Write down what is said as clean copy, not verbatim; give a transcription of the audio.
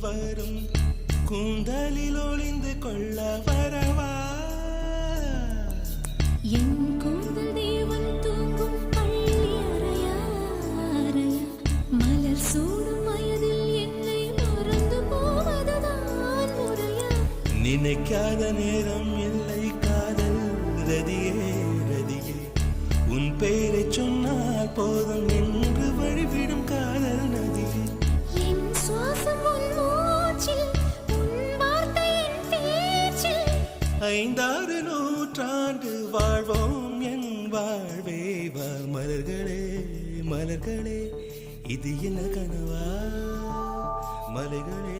வரும் கூந்தலில் ஒளிந்து கொள்ள வரவா என் கூந்தல் தேவன் தூங்கும் பள்ளி அறையா அறையா மலர் சூடும் வயதில் என்னை மறந்து போவதுதான் முறையா நினைக்காத நேரம் இல்லை காதல் ரதியே ரதியே உன் பெயரை சொன்னால் போதும் என்று வழிவிடும் காதல் நதியே என் சுவாசம் உன் மூச்சில் உன் வார்த்தை என் பேச்சில் 5-6 நூற்றாண்டு வாழ்வோம் என் வாழ்வே வா மலர்களே மலர்களே இது என்ன கனவா மலைகளே